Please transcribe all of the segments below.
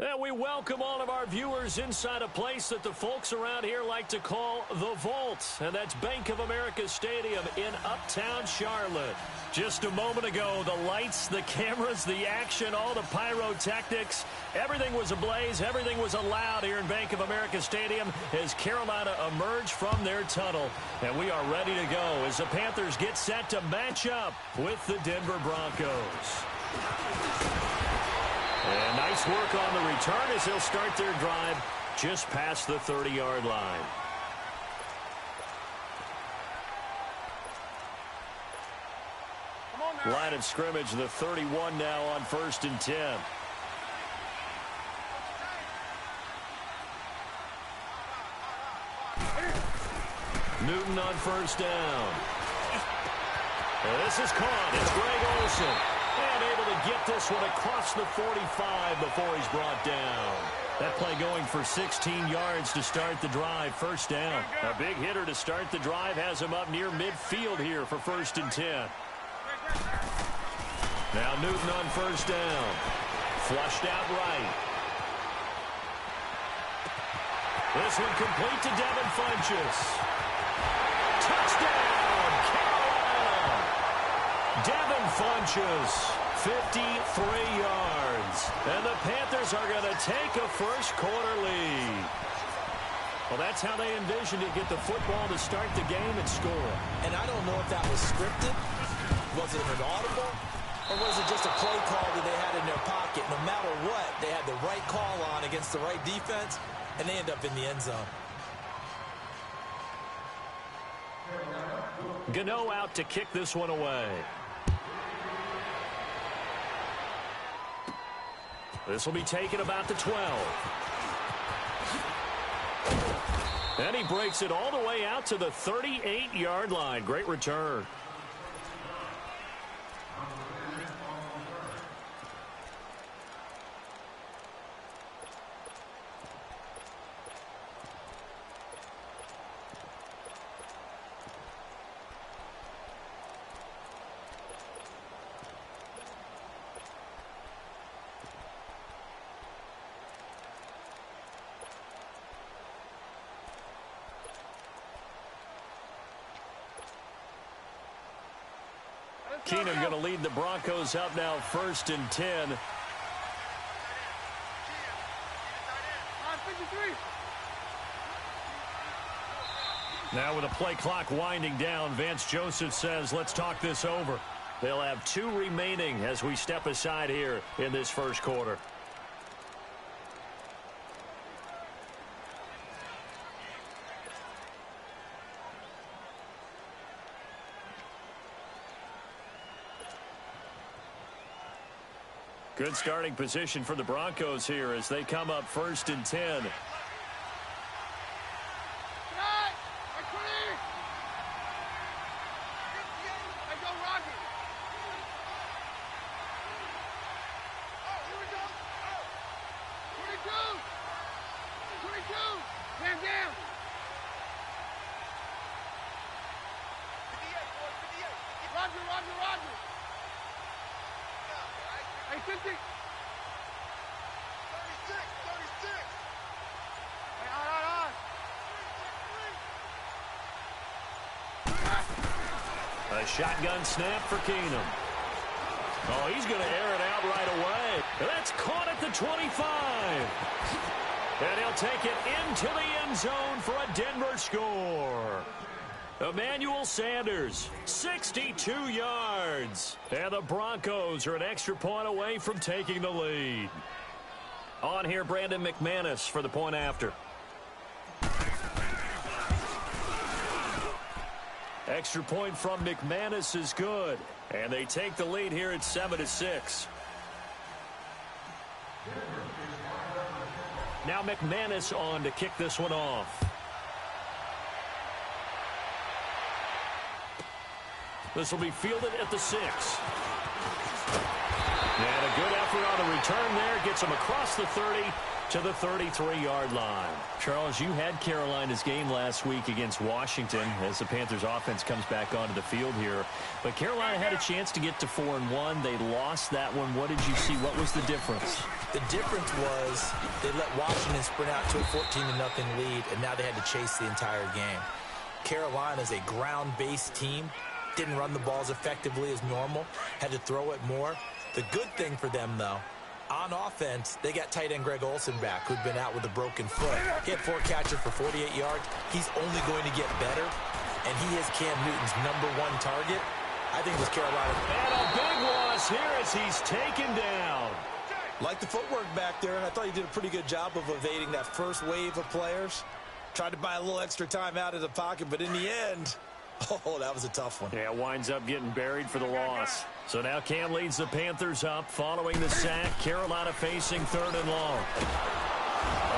And we welcome all of our viewers inside a place that the folks around here like to call the Vault. And that's Bank of America Stadium in Uptown Charlotte. Just a moment ago, the lights, the cameras, the action, all the pyrotechnics, everything was ablaze, everything was allowed here in Bank of America Stadium as Carolina emerged from their tunnel. And we are ready to go as the Panthers get set to match up with the Denver Broncos. And nice work on the return as they'll start their drive just past the 30-yard line. Line of scrimmage, the 31 now on 1st and 10. Newton on 1st down. And this is caught. It's Greg Olsen. And able to get this one across the 45 before he's brought down. That play going for 16 yards to start the drive. 1st down. A big hitter to start the drive has him up near midfield here for 1st and 10. Now Newton on 1st down. Flushed out right. This one complete to Devin Funchess. Touchdown, Carolina! Devin Funchess, 53 yards. And the Panthers are going to take a first-quarter lead. Well, that's how they envisioned it, get the football to start the game and score. And I don't know if that was scripted. Was it an audible? Or was it just a play call that they had in their pocket? No matter what, they had the right call on against the right defense, and they end up in the end zone. Gano out to kick this one away. This will be taken about the 12. And he breaks it all the way out to the 38-yard line. Great return. Keenum going to lead the Broncos up now 1st and 10. Now with a play clock winding down, Vance Joseph says, let's talk this over. They'll have 2 remaining as we step aside here in this first quarter. Good starting position for the Broncos here as they come up 1st and 10. A shotgun snap for Keenum. Oh, he's going to air it out right away. That's caught at the 25. And he'll take it into the end zone for a Denver score. Emmanuel Sanders, 62 yards. And the Broncos are an extra point away from taking the lead. On here, Brandon McManus for the point after. Extra point from McManus is good. And they take the lead here at 7-6. Now McManus on to kick this one off. This will be fielded at the 6. And a good effort on the return there. Gets him across the 30 to the 33-yard line. Charles, you had Carolina's game last week against Washington as the Panthers offense comes back onto the field here. But Carolina had a chance to get to 4-1. They lost that one. What did you see? What was the difference? The difference was they let Washington sprint out to a 14-0 lead, and now they had to chase the entire game. Carolina's a ground-based team, didn't run the balls effectively as normal, had to throw it more. The good thing for them, though, on offense, they got tight end Greg Olsen back, who'd been out with a broken foot. He had 4 catches for 48 yards. He's only going to get better, and he is Cam Newton's #1 target. I think it was Carolina. And a big loss here as he's taken down. Like the footwork back there, and I thought he did a pretty good job of evading that first wave of players. Tried to buy a little extra time out of the pocket, but in the end, oh, that was a tough one. Yeah, winds up getting buried for the loss. So now Cam leads the Panthers up following the sack. Carolina facing 3rd and long.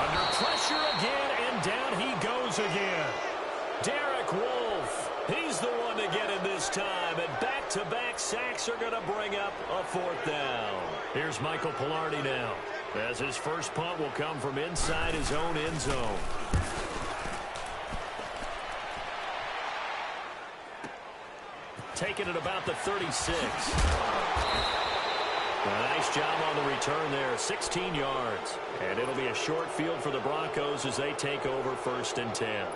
Under pressure again, and down he goes again. Derek Wolfe, he's the one to get it this time, and back-to-back sacks are going to bring up a 4th down. Here's Michael Pilardi now, as his first punt will come from inside his own end zone. Taken at about the 36. Nice job on the return there, 16 yards. And it'll be a short field for the Broncos as they take over 1st and 10.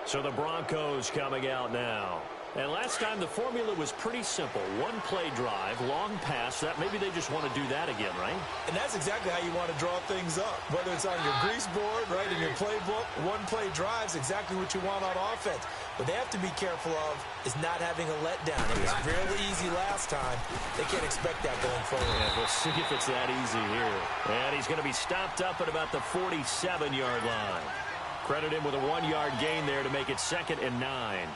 So the Broncos coming out now. And last time the formula was pretty simple. 1-play drive, long pass. That maybe they just want to do that again, right? And that's exactly how you want to draw things up. Whether it's on your grease board, right, in your playbook, 1-play drive's exactly what you want on offense. What they have to be careful of is not having a letdown. It was fairly easy last time. They can't expect that going forward. Yeah, we'll see if it's that easy here. And he's going to be stopped up at about the 47-yard line. Credit him with a 1-yard gain there to make it 2nd and 9.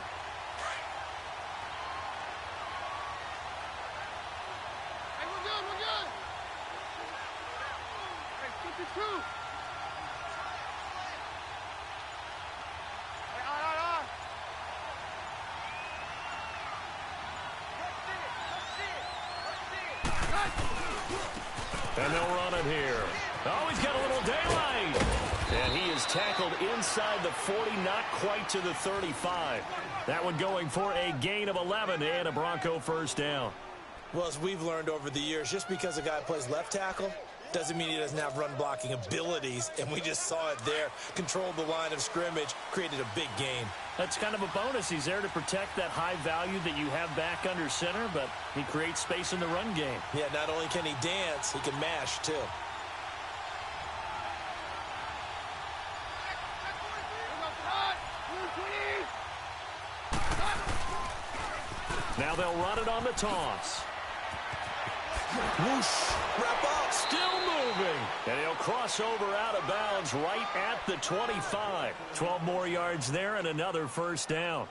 And they'll run it here. Oh, he's got a little daylight. And he is tackled inside the 40, not quite to the 35. That one going for a gain of 11 and a Bronco 1st down. Well, as we've learned over the years, just because a guy plays left tackle doesn't mean he doesn't have run-blocking abilities, and we just saw it there. Controlled the line of scrimmage, created a big gain. That's kind of a bonus. He's there to protect that high value that you have back under center, but he creates space in the run game. Yeah, not only can he dance, he can mash, too. Now they'll run it on the toss. Whoosh, wrap up. Still moving. And he'll cross over out of bounds right at the 25. 12 more yards there and another 1st down.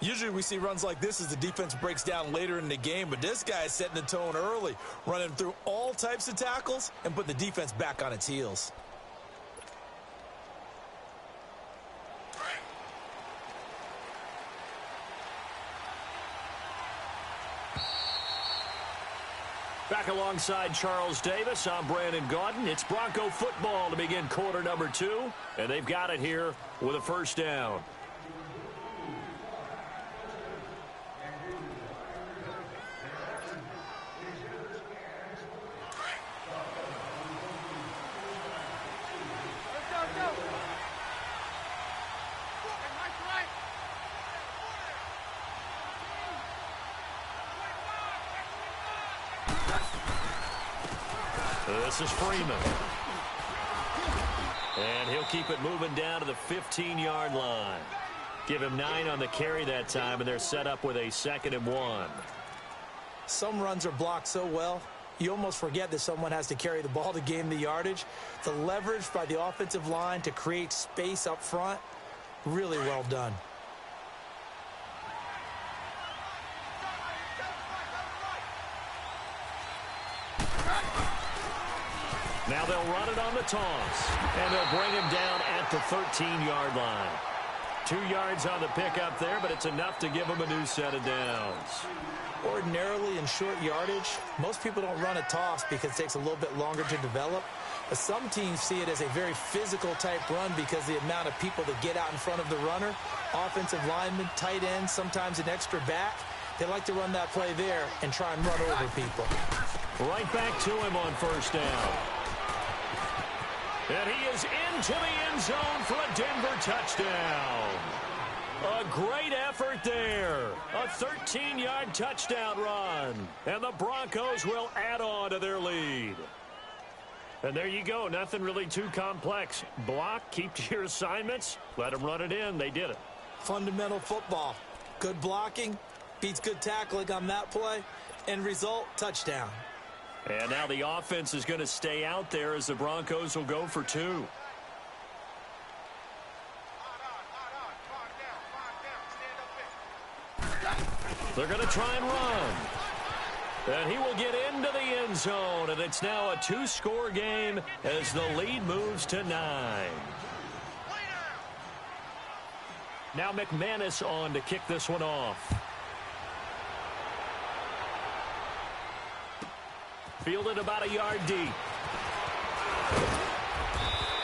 Usually we see runs like this as the defense breaks down later in the game, but this guy's setting the tone early, running through all types of tackles and putting the defense back on its heels. Back alongside Charles Davis, I'm Brandon Gaudin. It's Bronco football to begin quarter number 2, and they've got it here with a 1st down. This is Freeman. And he'll keep it moving down to the 15-yard line. Give him 9 on the carry that time, and they're set up with a 2nd and 1. Some runs are blocked so well, you almost forget that someone has to carry the ball to gain the yardage. The leverage by the offensive line to create space up front, really well done. Now they'll run it on the toss, and they'll bring him down at the 13-yard line. 2 yards on the pickup there, but it's enough to give him a new set of downs. Ordinarily in short yardage, most people don't run a toss because it takes a little bit longer to develop. But some teams see it as a very physical type run because the amount of people that get out in front of the runner, offensive linemen, tight ends, sometimes an extra back, they like to run that play there and try and run over people. Right back to him on 1st down. And he is into the end zone for a Denver touchdown. A great effort there. A 13-yard touchdown run. And the Broncos will add on to their lead. And there you go. Nothing really too complex. Block, keep to your assignments, let them run it in. They did it. Fundamental football. Good blocking beats good tackling on that play. End result, touchdown. And now the offense is going to stay out there as the Broncos will go for two. They're going to try and run. And he will get into the end zone. And it's now a two-score game as the lead moves to 9. Now McManus on to kick this one off. Fielded about a yard deep.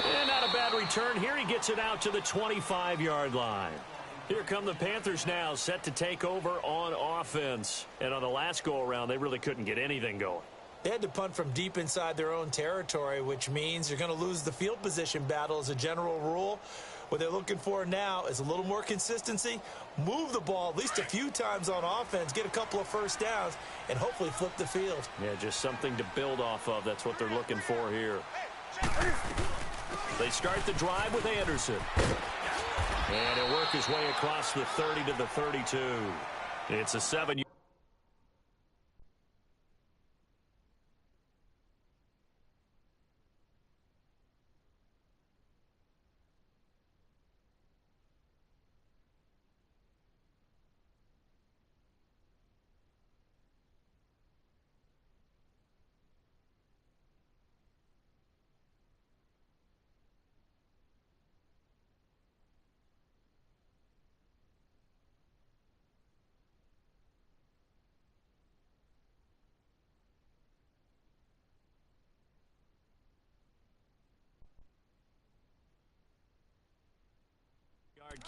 And not a bad return. Here he gets it out to the 25-yard line. Here come the Panthers now, set to take over on offense. And on the last go-around, they really couldn't get anything going. They had to punt from deep inside their own territory, which means you're going to lose the field position battle as a general rule. What they're looking for now is a little more consistency, move the ball at least a few times on offense, get a couple of first downs, and hopefully flip the field. Yeah, just something to build off of. That's what they're looking for here. They start the drive with Anderson. And he'll work his way across the 30 to the 32. It's a 7-yard.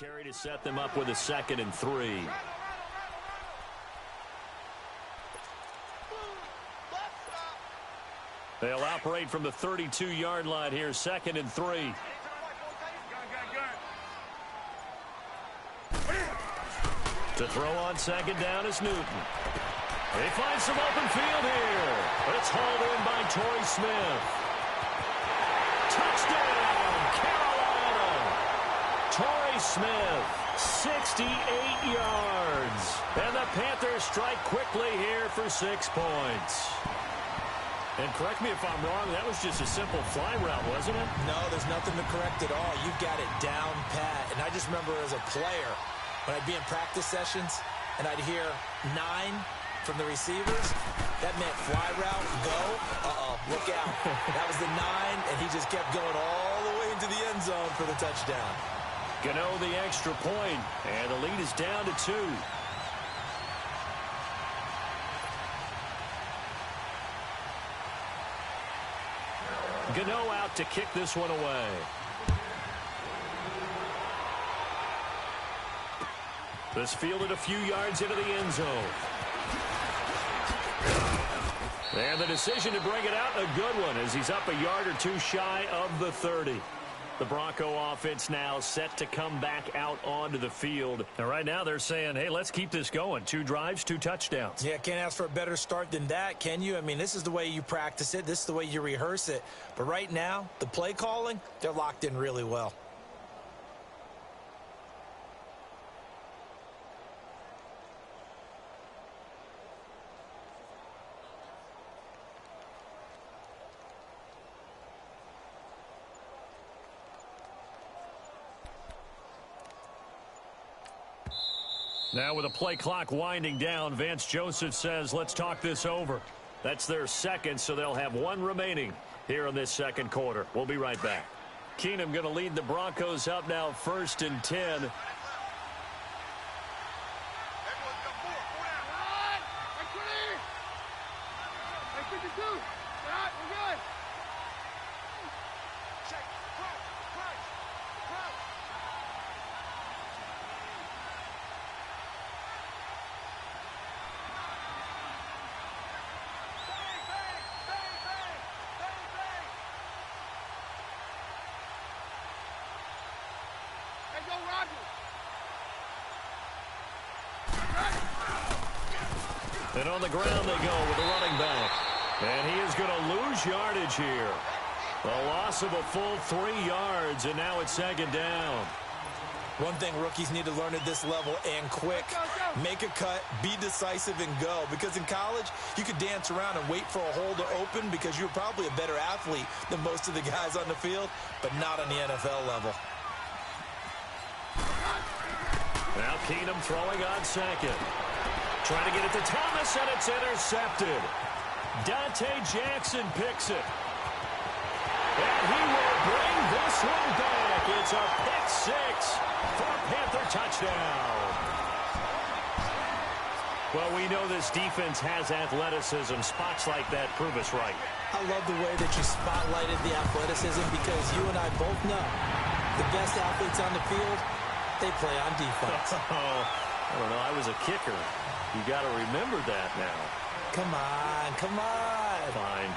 Carry to set them up with a 2nd and 3. They'll operate from the 32-yard line here, 2nd and 3. To throw on 2nd down is Newton. They find some open field here. It's hauled in by Torrey Smith. Touchdown, Carolina! Torrey Smith, 68 yards. And the Panthers strike quickly here for 6 points. And correct me if I'm wrong, that was just a simple fly route, wasn't it? No, there's nothing to correct at all. You've got it down pat. And I just remember as a player, when I'd be in practice sessions and I'd hear 9 from the receivers, that meant fly route, go, look out. That was the 9, and he just kept going all the way into the end zone for the touchdown. Gano the extra point, and the lead is down to 2. Gano out to kick this one away. This fielded a few yards into the end zone. And the decision to bring it out, a good one, as he's up a yard or 2 shy of the 30. The Bronco offense now set to come back out onto the field. And right now they're saying, hey, let's keep this going. 2 drives, 2 touchdowns. Yeah, can't ask for a better start than that, can you? I mean, this is the way you practice it. This is the way you rehearse it. But right now, the play calling, they're locked in really well. Now with the play clock winding down, Vance Joseph says, let's talk this over. That's their 2nd, so they'll have 1 remaining here in this 2nd quarter. We'll be right back. Keenum going to lead the Broncos up now 1st and 10. And on the ground they go with the running back. And he is going to lose yardage here. A loss of a full 3 yards, and now it's second down. One thing rookies need to learn at this level, and quick, make a cut, be decisive, and go. Because in college, you could dance around and wait for a hole to open because you're probably a better athlete than most of the guys on the field, but not on the NFL level. Now Keenum throwing on second. Trying to get it to Thomas, and it's intercepted. Dante Jackson picks it. And he will bring this one back. It's a pick six for a Panther touchdown. Well, we know this defense has athleticism. Spots like that prove us right. I love the way that you spotlighted the athleticism because you and I both know the best athletes on the field, they play on defense. I don't know. I was a kicker. You got to remember that now. Come on, come on. Fine.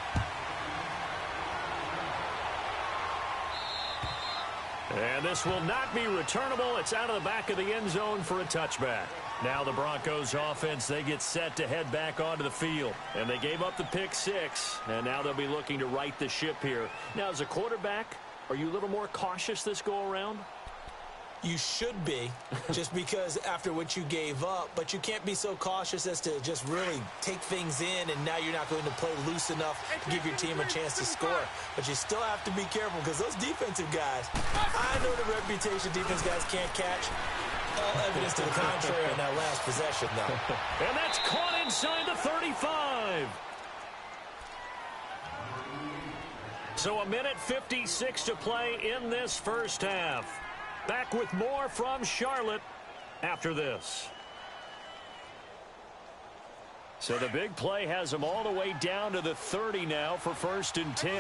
And this will not be returnable. It's out of the back of the end zone for a touchback. Now the Broncos offense, they get set to head back onto the field. And they gave up the pick six. And now they'll be looking to right the ship here. Now, as a quarterback, are you a little more cautious this go around? You should be, just because after what you gave up, but you can't be so cautious as to just really take things in, and now you're not going to play loose enough to give your team a chance to score. But you still have to be careful because those defensive guys, I know the reputation defense guys can't catch. All evidence to the contrary on that last possession, though. And that's caught inside the 35. So 1:56 to play in this first half. Back with more from Charlotte after this. So the big play has them all the way down to the 30 now for 1st and 10.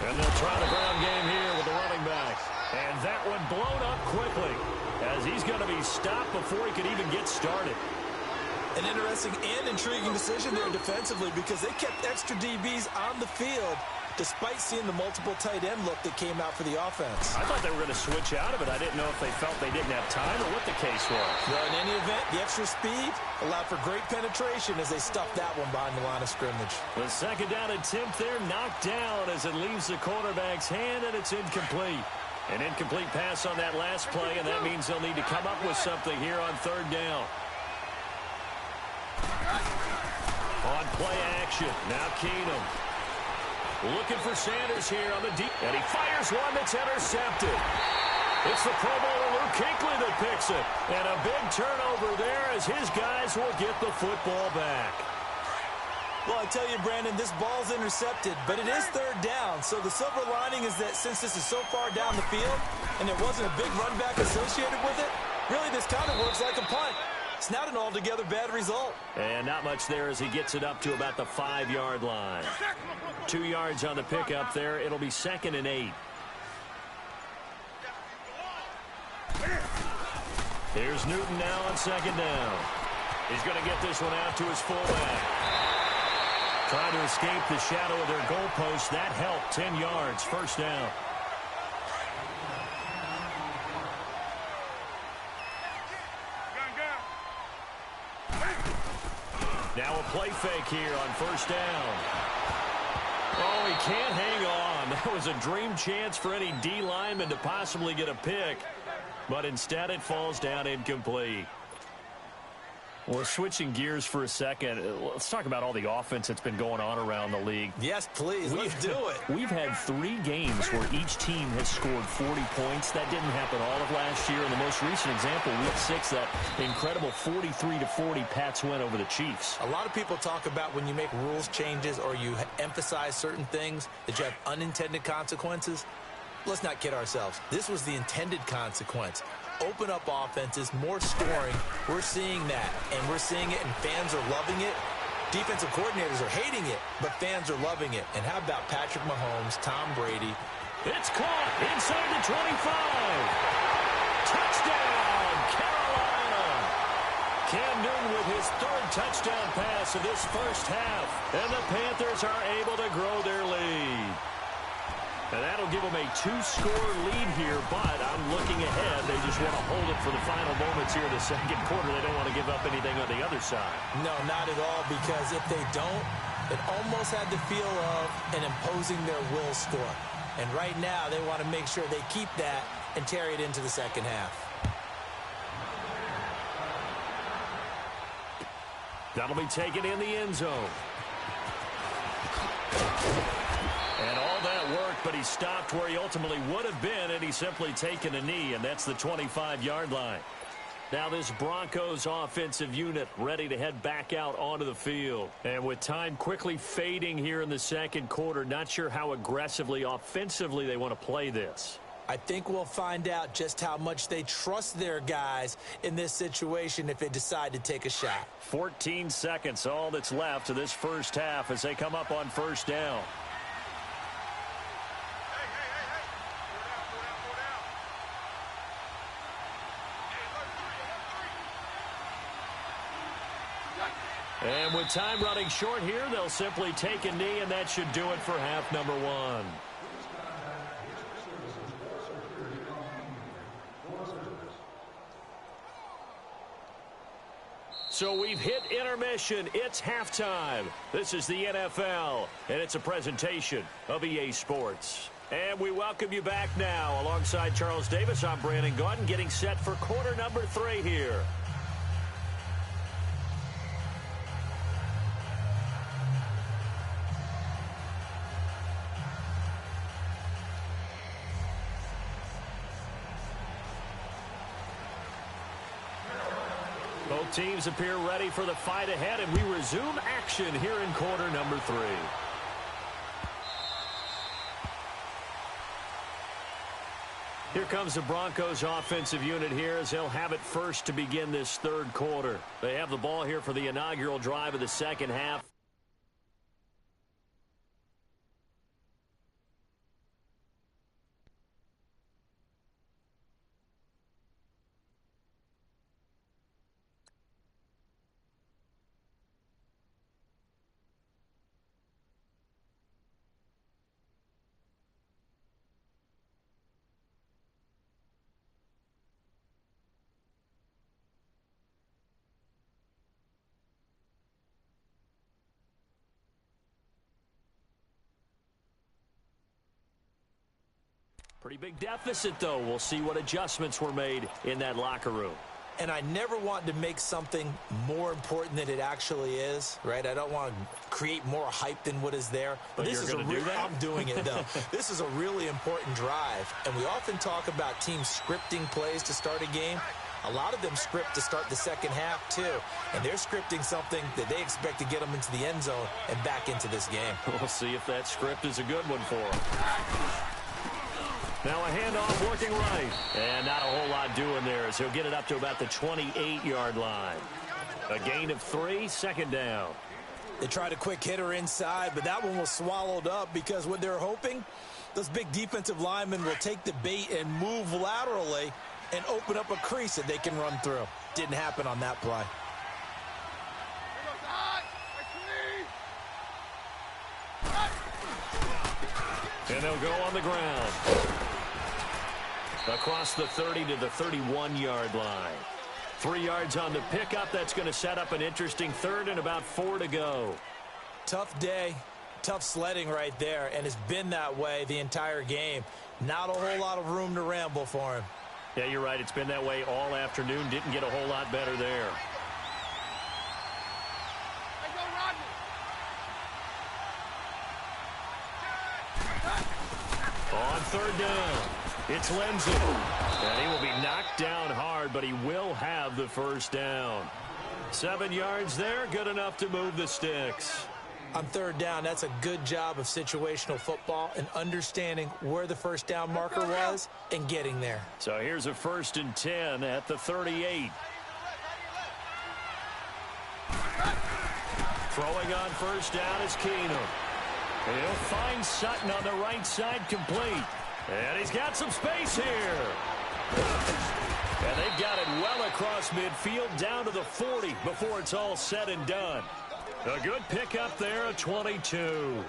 And they'll try the ground game here with the running back. And that one blown up quickly as he's going to be stopped before he could even get started. An interesting and intriguing decision there defensively because they kept extra DBs on the field despite seeing the multiple tight end look that came out for the offense. I thought they were going to switch out of it. I didn't know if they felt they didn't have time or what the case was. Well, in any event, the extra speed allowed for great penetration as they stuffed that one behind the line of scrimmage. The second down attempt there knocked down as it leaves the quarterback's hand, and it's incomplete. An incomplete pass on that last play, and that means they'll need to come up with something here on 3rd down. On play action, now Keenum. Looking for Sanders here on the deep. And he fires one that's intercepted. It's the Pro Bowler Luke Kuechly that picks it. And a big turnover there as his guys will get the football back. Well, I tell you, Brandon, this ball's intercepted, but it is 3rd down. So the silver lining is that since this is so far down the field and there wasn't a big run back associated with it, really this kind of works like a punt. It's not an altogether bad result. And not much there as he gets it up to about the 5-yard line. 2 yards on the pickup there. It'll be 2nd and 8. Here's Newton now on 2nd down. He's going to get this one out to his fullback. Trying to escape the shadow of their goalpost. That helped. 10 yards. 1st down. Now a play fake here on 1st down. Oh, he can't hang on. That was a dream chance for any D lineman to possibly get a pick. But instead it falls down incomplete. Well, switching gears for a second, let's talk about all the offense that's been going on around the league. Yes, please. Let's do it. We've had 3 games where each team has scored 40 points. That didn't happen all of last year. In the most recent example, Week 6, that incredible 43-40 Pats win over the Chiefs. A lot of people talk about when you make rules changes or you emphasize certain things that you have unintended consequences. Let's not kid ourselves. This was the intended consequence. Open up offenses, more scoring. We're seeing that, and we're seeing it, and fans are loving it. Defensive coordinators are hating it, but fans are loving it. And how about Patrick Mahomes, Tom Brady? It's caught inside the 25. Touchdown, Carolina. Cam Newton with his 3rd touchdown pass of this first half. And the Panthers are able to grow their lead. give them a 2-score lead here, but I'm looking ahead. They just want to hold it for the final moments here in the second quarter. They don't want to give up anything on the other side. No, not at all, because if they don't, it almost had the feel of an imposing their will score. And right now, they want to make sure they keep that and carry it into the second half. That'll be taken in the end zone. And all that worked, but he stopped where he ultimately would have been, and he's simply taken a knee, and that's the 25-yard line. Now this Broncos offensive unit ready to head back out onto the field. And with time quickly fading here in the second quarter, not sure how aggressively, offensively they want to play this. I think we'll find out just how much they trust their guys in this situation if they decide to take a shot. 14 seconds, all that's left of this first half as they come up on first down. And with time running short here, they'll simply take a knee, and that should do it for half number one. So we've hit intermission. It's halftime. This is the NFL, and it's a presentation of EA Sports. And we welcome you back now. Alongside Charles Davis, I'm Brandon Gaudin, getting set for quarter number 3 here. Both teams appear ready for the fight ahead, and we resume action here in quarter number 3. Here comes the Broncos offensive unit here as they'll have it first to begin this third quarter. They have the ball here for the inaugural drive of the second half. Pretty big deficit, though. We'll see what adjustments were made in that locker room. And I never want to make something more important than it actually is, right? I don't want to create more hype than what is there. But this is I'm doing it, though. This is a really important drive. And we often talk about teams scripting plays to start a game. A lot of them script to start the second half, too. And they're scripting something that they expect to get them into the end zone and back into this game. We'll see if that script is a good one for them. Now a handoff working right. And not a whole lot doing there as he'll get it up to about the 28-yard line. A gain of 3, second down. They tried a quick hitter inside, but that one was swallowed up because what they're hoping, those big defensive linemen will take the bait and move laterally and open up a crease that they can run through. Didn't happen on that play. And they'll go on the ground. Across the 30 to the 31-yard line. 3 yards on the pickup. That's going to set up an interesting third and about 4 to go. Tough day, tough sledding right there, and it's been that way the entire game. Not a whole lot of room to ramble for him. Yeah, you're right. It's been that way all afternoon. Didn't get a whole lot better there. On third down, it's Lindsey. And he will be knocked down hard, but he will have the first down. 7 yards there, good enough to move the sticks. On third down, that's a good job of situational football and understanding where the first down marker was and getting there. So here's a 1st and 10 at the 38. Throwing on first down is Keenum. He'll find Sutton on the right side complete. And he's got some space here. And they've got it well across midfield down to the 40 before it's all said and done. A good pickup there at 22.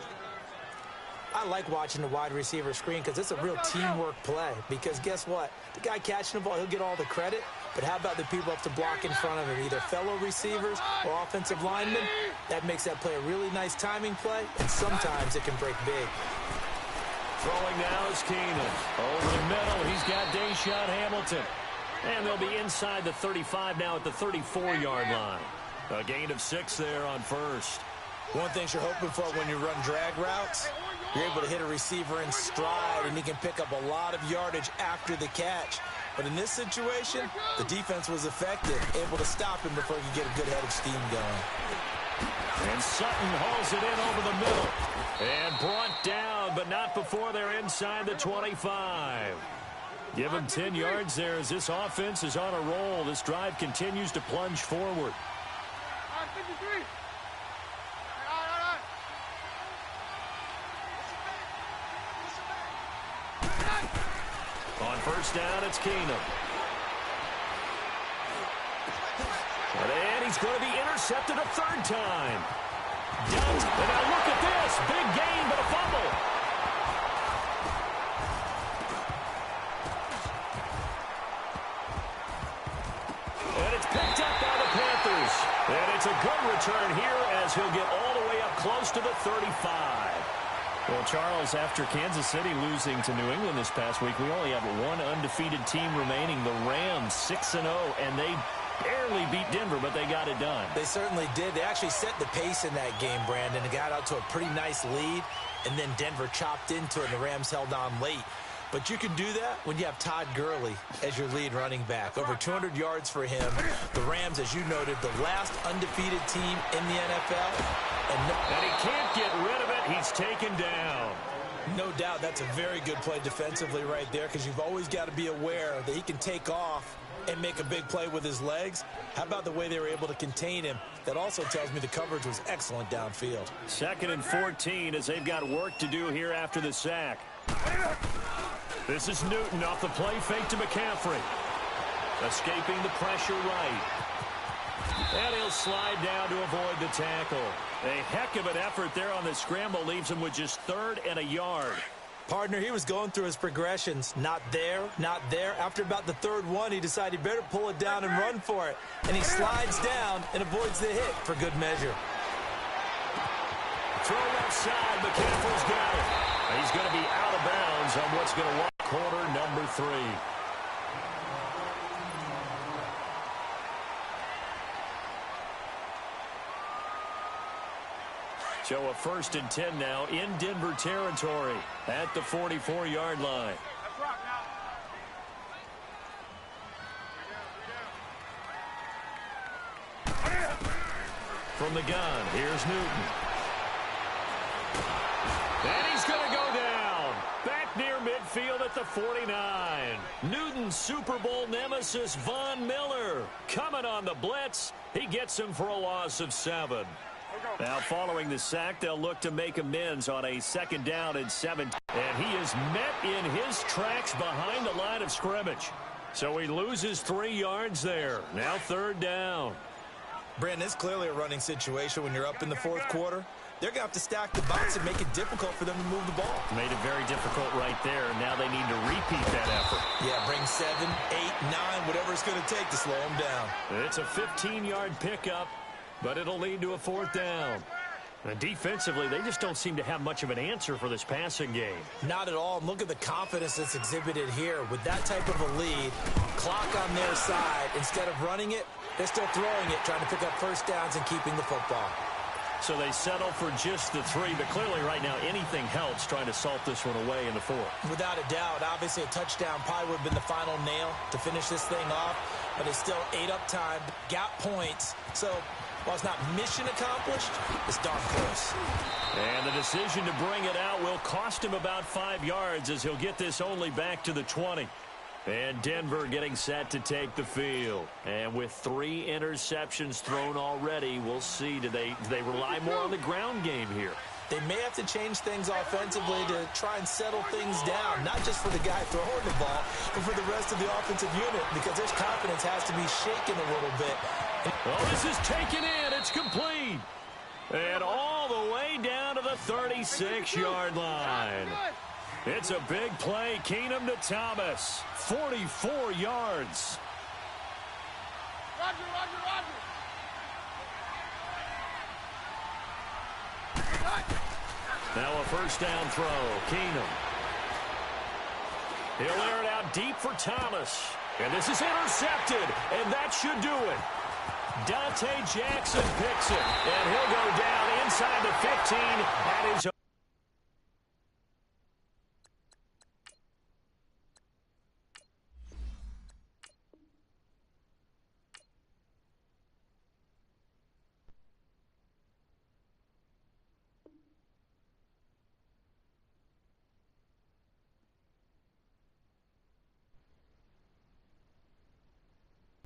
I like watching the wide receiver screen because it's a real teamwork play. Because guess what? The guy catching the ball, he'll get all the credit. But how about the people up to block in front of him, either fellow receivers or offensive linemen? That makes that play a really nice timing play, and sometimes it can break big. Throwing now is Keenan. Over the middle, he's got Deshaun Hamilton. And they'll be inside the 35 now at the 34-yard line. A gain of 6 there on first. One thing you're hoping for when you run drag routes, you're able to hit a receiver in stride, and he can pick up a lot of yardage after the catch. But in this situation, the defense was effective, able to stop him before he could get a good head of steam going. And Sutton hauls it in over the middle. And brought down, but not before they're inside the 25. Give him 10 yards there as this offense is on a roll. This drive continues to plunge forward. On first down, it's Keenum. And he's going to be intercepted a third time. Down, and now look at this. Big gain, but a fumble. And it's picked up by the Panthers. And it's a good return here as he'll get all the way up close to the 35. Well, Charles, after Kansas City losing to New England this past week, we only have one undefeated team remaining, the Rams, 6-0, and they barely beat Denver, but they got it done. They certainly did. They actually set the pace in that game, Brandon. They got out to a pretty nice lead, and then Denver chopped into it, and the Rams held on late. But you can do that when you have Todd Gurley as your lead running back. Over 200 yards for him. The Rams, as you noted, the last undefeated team in the NFL. And he can't get rid of it. He's taken down. No doubt that's a very good play defensively right there, because you've always got to be aware that he can take off and make a big play with his legs. How about the way they were able to contain him? That also tells me the coverage was excellent downfield. 2nd and 14 as they've got work to do here after the sack. This is Newton off the play fake to McCaffrey. Escaping the pressure right. And he'll slide down to avoid the tackle. A heck of an effort there on the scramble leaves him with just 3rd and a yard. Partner, he was going through his progressions. Not there, not there. After about the 3rd one, he decided he better pull it down and run for it. And he slides down and avoids the hit for good measure. Throw left side. McCaffrey's got it. He's going to be out of bounds on what's going to walk quarter number 3. So a 1st and 10 now in Denver territory at the 44-yard line. From the gun, here's Newton. And he's going to go down. Back near midfield at the 49. Newton's Super Bowl nemesis, Von Miller, coming on the blitz. He gets him for a loss of 7. Now, following the sack, they'll look to make amends on a 2nd down and 7. And he is met in his tracks behind the line of scrimmage. So he loses 3 yards there. Now 3rd down. Brandon, it's clearly a running situation when you're up in the 4th quarter. They're going to have to stack the box and make it difficult for them to move the ball. Made it very difficult right there. Now they need to repeat that effort. Yeah, bring 7, 8, 9, whatever it's going to take to slow them down. It's a 15-yard pickup, but it'll lead to a 4th down. And defensively, they just don't seem to have much of an answer for this passing game. Not at all. And look at the confidence that's exhibited here. With that type of a lead, clock on their side, instead of running it, they're still throwing it, trying to pick up 1st downs and keeping the football. So they settle for just the 3, but clearly right now anything helps trying to salt this one away in the 4th. Without a doubt. Obviously a touchdown probably would have been the final nail to finish this thing off, but it's still ate up time, got points. So while it's not mission accomplished, it's darn close. And the decision to bring it out will cost him about 5 yards as he'll get this only back to the 20. And Denver getting set to take the field. And with 3 interceptions thrown already, we'll see. Do they rely more on the ground game here? They may have to change things offensively to try and settle things down, not just for the guy throwing the ball, but for the rest of the offensive unit, because their confidence has to be shaken a little bit. Oh, this is taken in. It's complete. And all the way down to the 36-yard line. It's a big play. Keenum to Thomas. 44 yards. Roger. Now a first down throw. Keenum. He'll air it out deep for Thomas. And this is intercepted. And that should do it. Dante Jackson picks it. And he'll go down inside the 15 at his